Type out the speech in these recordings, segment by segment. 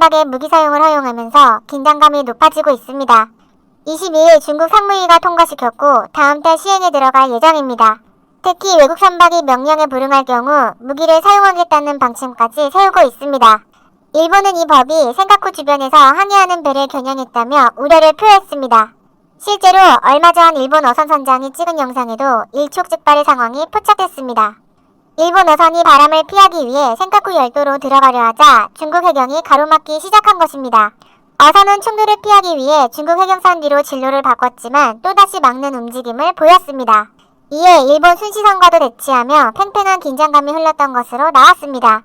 선박의 무기 사용을 허용하면서 긴장감이 높아지고 있습니다. 22일 중국 상무위가 통과시켰고 다음 달 시행에 들어갈 예정입니다. 특히 외국 선박이 명령에 불응할 경우 무기를 사용하겠다는 방침까지 세우고 있습니다. 일본은 이 법이 센카쿠 주변에서 항해하는 배를 겨냥했다며 우려를 표했습니다. 실제로 얼마 전 일본 어선 선장이 찍은 영상에도 일촉즉발의 상황이 포착됐습니다. 일본 어선이 바람을 피하기 위해 센카쿠 열도로 들어가려 하자 중국 해경이 가로막기 시작한 것입니다. 어선은 충돌을 피하기 위해 중국 해경선 뒤로 진로를 바꿨지만 또다시 막는 움직임을 보였습니다. 이에 일본 순시선과도 대치하며 팽팽한 긴장감이 흘렀던 것으로 나왔습니다.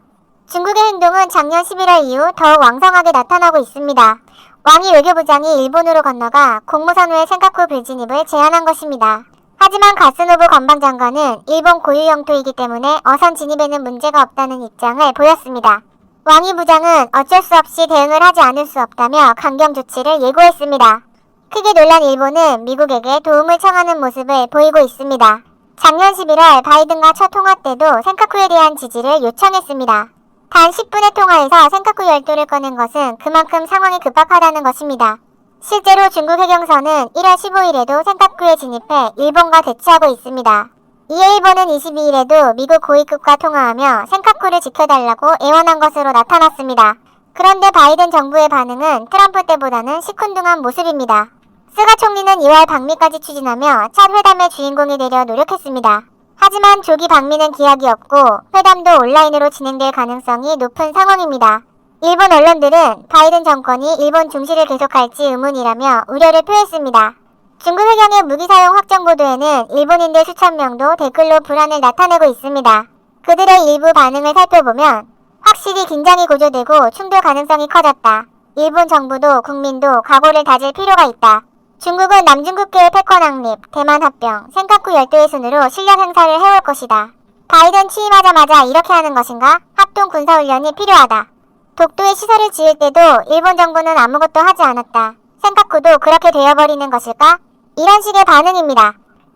중국의 행동은 작년 11월 이후 더욱 왕성하게 나타나고 있습니다. 왕이 외교부장이 일본으로 건너가 공무선후의 센카쿠 불진입을 제안한 것입니다. 하지만 가스노부 관방장관은 일본 고유 영토이기 때문에 어선 진입에는 문제가 없다는 입장을 보였습니다. 왕이 부장은 어쩔 수 없이 대응을 하지 않을 수 없다며 강경 조치를 예고했습니다. 크게 놀란 일본은 미국에게 도움을 청하는 모습을 보이고 있습니다. 작년 11월 바이든과 첫 통화 때도 센카쿠에 대한 지지를 요청했습니다. 단 10분의 통화에서 센카쿠 열도를 꺼낸 것은 그만큼 상황이 급박하다는 것입니다. 실제로 중국 해경선은 1월 15일에도 센카쿠에 진입해 일본과 대치하고 있습니다. 이에 일본은 22일에도 미국 고위급과 통화하며 센카쿠를 지켜달라고 애원한 것으로 나타났습니다. 그런데 바이든 정부의 반응은 트럼프 때보다는 시큰둥한 모습입니다. 스가 총리는 2월 방미까지 추진하며 첫 회담의 주인공이 되려 노력했습니다. 하지만 조기 방미는 기약이 없고 회담도 온라인으로 진행될 가능성이 높은 상황입니다. 일본 언론들은 바이든 정권이 일본 중시를 계속할지 의문이라며 우려를 표했습니다. 중국 해경의 무기 사용 확정 보도에는 일본인들 수천 명도 댓글로 불안을 나타내고 있습니다. 그들의 일부 반응을 살펴보면 확실히 긴장이 고조되고 충돌 가능성이 커졌다. 일본 정부도 국민도 각오를 다질 필요가 있다. 중국은 남중국해의 패권 확립, 대만 합병, 센카쿠 열도의 순으로 실력 행사를 해올 것이다. 바이든 취임하자마자 이렇게 하는 것인가? 합동 군사훈련이 필요하다. 독도에 시설을 지을 때도 일본 정부는 아무것도 하지 않았다. 센카쿠도 그렇게 되어버리는 것일까? 이런 식의 반응입니다.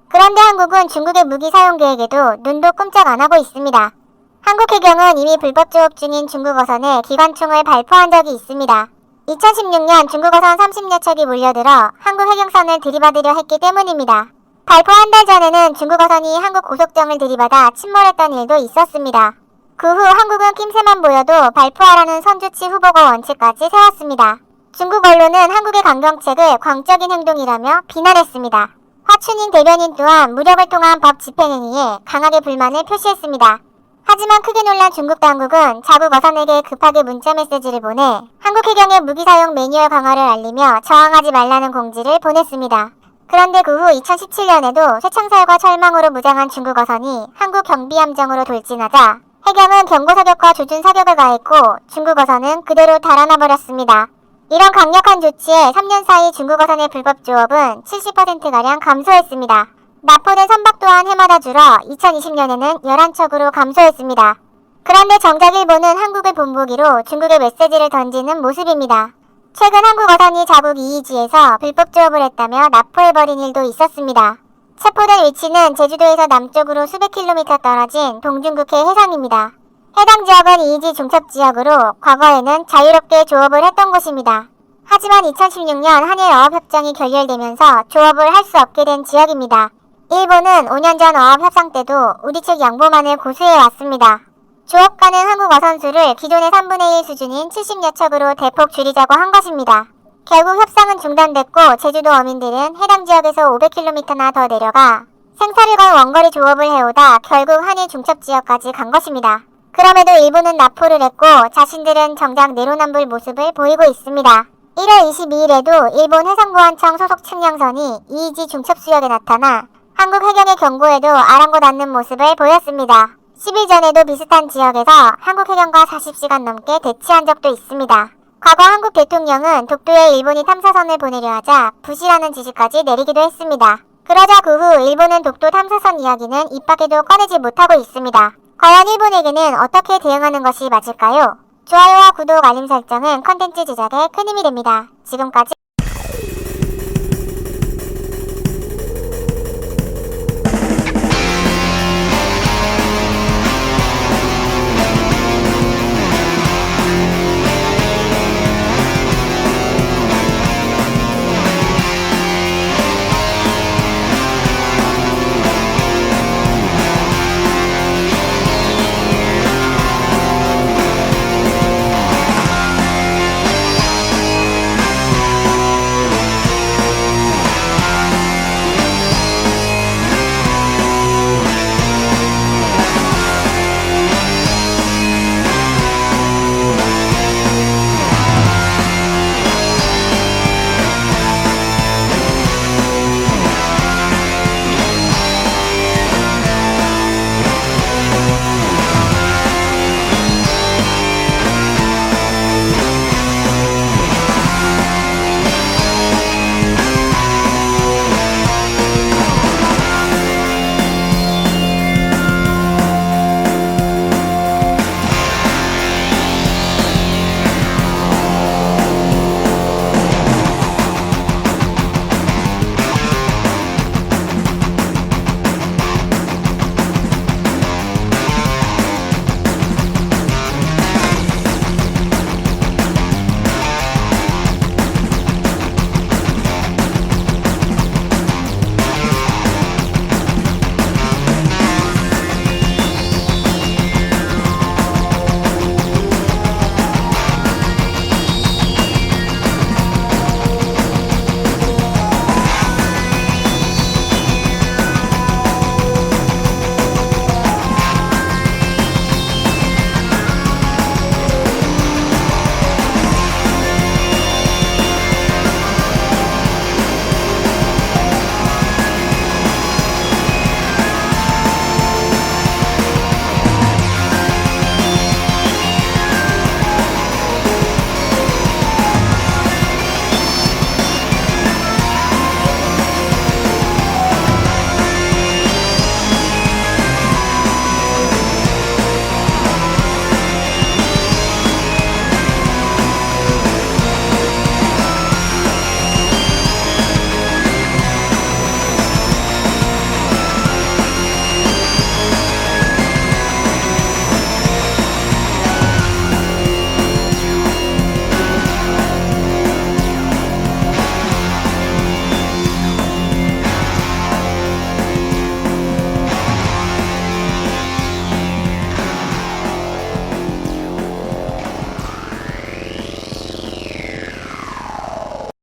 그런데 한국은 중국의 무기 사용 계획에도 눈도 꼼짝 안 하고 있습니다. 한국 해경은 이미 불법 조업 중인 중국 어선에 기관총을 발포한 적이 있습니다. 2016년 중국 어선 30여 척이 몰려들어 한국 해경선을 들이받으려 했기 때문입니다. 발포 한 달 전에는 중국 어선이 한국 고속정을 들이받아 침몰했던 일도 있었습니다. 그 후 한국은 낌새만 보여도 발포하라는 선주치 후보고 원칙까지 세웠습니다. 중국 언론은 한국의 강경책을 광적인 행동이라며 비난했습니다. 화춘인 대변인 또한 무력을 통한 법 집행행위에 강하게 불만을 표시했습니다. 하지만 크게 놀란 중국 당국은 자국 어선에게 급하게 문자 메시지를 보내 한국 해경의 무기 사용 매뉴얼 강화를 알리며 저항하지 말라는 공지를 보냈습니다. 그런데 그 후 2017년에도 쇠창살과 철망으로 무장한 중국 어선이 한국 경비함정으로 돌진하자 해경은 경고사격과 조준사격을 가했고 중국 어선은 그대로 달아나 버렸습니다. 이런 강력한 조치에 3년 사이 중국 어선의 불법 조업은 70%가량 감소했습니다. 납포된 선박 또한 해마다 줄어 2020년에는 11척으로 감소했습니다. 그런데 정작 일본은 한국을 본보기로 중국에 메시지를 던지는 모습입니다. 최근 한국 어선이 자국 이이지에서 불법 조업을 했다며 납포해버린 일도 있었습니다. 체포된 위치는 제주도에서 남쪽으로 수백 킬로미터 떨어진 동중국해 해상입니다. 해당 지역은 이이지 중첩지역으로 과거에는 자유롭게 조업을 했던 곳입니다. 하지만 2016년 한일 어업협정이 결렬되면서 조업을 할 수 없게 된 지역입니다. 일본은 5년 전 어업협상 때도 우리 측 양보만을 고수해왔습니다. 조업 가능 한국 어선 수를 기존의 3분의 1 수준인 70여 척으로 대폭 줄이자고 한 것입니다. 결국 협상은 중단됐고 제주도 어민들은 해당 지역에서 500km나 더 내려가 생사를 건 원거리 조업을 해오다 결국 한일 중첩지역까지 간 것입니다. 그럼에도 일본은 납포를 했고 자신들은 정작 내로남불 모습을 보이고 있습니다. 1월 22일에도 일본 해상보안청 소속 측량선이 이이지 중첩수역에 나타나 한국 해경의 경고에도 아랑곳 않는 모습을 보였습니다. 10일 전에도 비슷한 지역에서 한국 해경과 40시간 넘게 대치한 적도 있습니다. 과거 한국 대통령은 독도에 일본이 탐사선을 보내려 하자 부시라는 지시까지 내리기도 했습니다. 그러자 그 후 일본은 독도 탐사선 이야기는 입 밖에도 꺼내지 못하고 있습니다. 과연 일본에게는 어떻게 대응하는 것이 맞을까요? 좋아요와 구독, 알림 설정은 컨텐츠 제작에 큰 힘이 됩니다. 지금까지